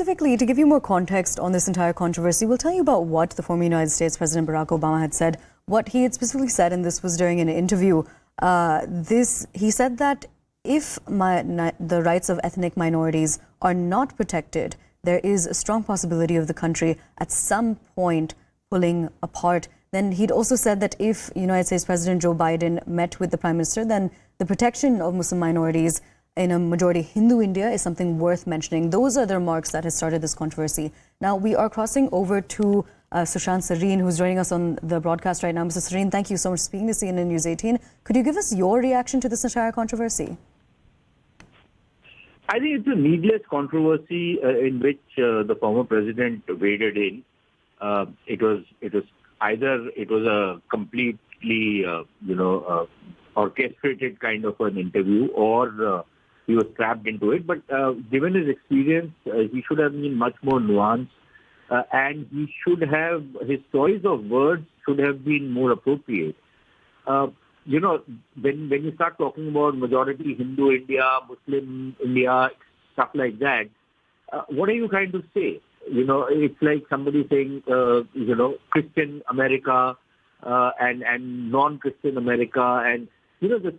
specifically, to give you more context on this entire controversy, we'll tell you about what the former United States President Barack Obama had said. What he had specifically said, and this was during an interview, he said that if the rights of ethnic minorities are not protected, there is a strong possibility of the country at some point pulling apart. Then he'd also said that if United States President Joe Biden met with the Prime Minister, then the protection of Muslim minorities in a majority Hindu India is something worth mentioning. Those are the remarks that has started this controversy. Now, we are crossing over to Sushant Sareen, who's joining us on the broadcast right now. Mr. Sareen, thank you so much for speaking to CNN News 18. Could you give us your reaction to this entire controversy? I think it's a needless controversy in which the former president waded in. It was either a completely, orchestrated kind of an interview, or he was trapped into it. But given his experience, he should have been much more nuanced, and his choice of words should have been more appropriate. When you start talking about majority Hindu India, Muslim India, stuff like that, what are you trying to say? It's like somebody saying, Christian America and non-Christian America, and the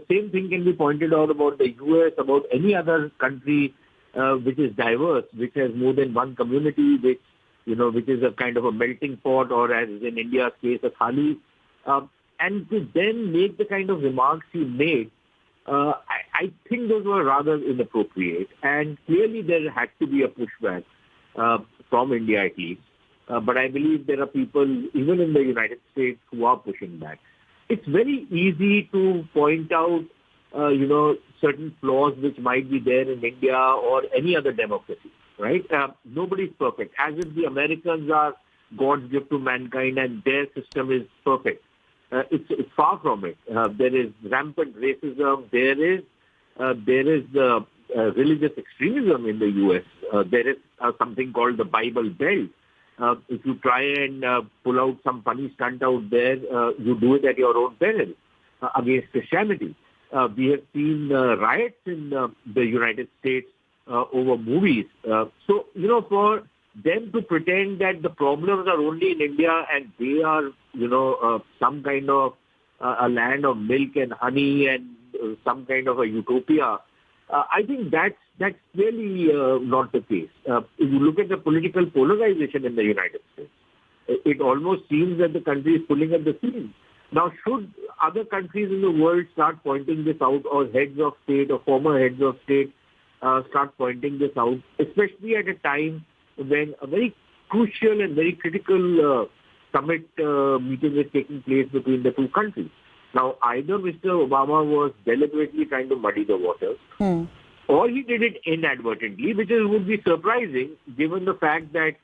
same thing can be pointed out about the US, about any other country which is diverse, which has more than one community, which is a kind of a melting pot, or as in India's case, a thali. And to then make the kind of remarks he made, I think those were rather inappropriate. And clearly there had to be a pushback from India at least. But I believe there are people, even in the United States, who are pushing back. It's very easy to point out, certain flaws which might be there in India or any other democracy, right? Nobody's perfect. As if the Americans are God's gift to mankind and their system is perfect. It's far from it. There is rampant racism. There is religious extremism in the U.S. There is something called the Bible Belt. If you try and pull out some funny stunt out there, you do it at your own peril against Christianity. We have seen riots in the United States over movies. So, for them to pretend that the problems are only in India and they are, some kind of a land of milk and honey and some kind of a utopia, I think that's really not the case. If you look at the political polarization in the United States, it almost seems that the country is pulling at the seams. Now, should other countries in the world start pointing this out, or heads of state or former heads of state start pointing this out, especially at a time when a very crucial and very critical summit meeting is taking place between the two countries? Now, either Mr. Obama was deliberately trying to muddy the waters, or he did it inadvertently, which would be surprising given the fact that,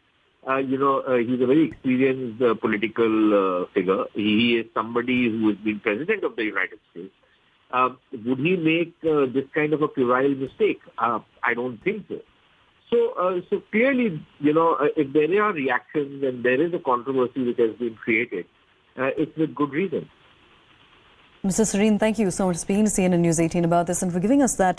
he's a very experienced political figure. He is somebody who has been president of the United States. Would he make this kind of a puerile mistake? I don't think so. So clearly, if there are reactions and there is a controversy which has been created, it's with good reason. Mr. Sareen, thank you so much for speaking to CNN News 18 about this and for giving us that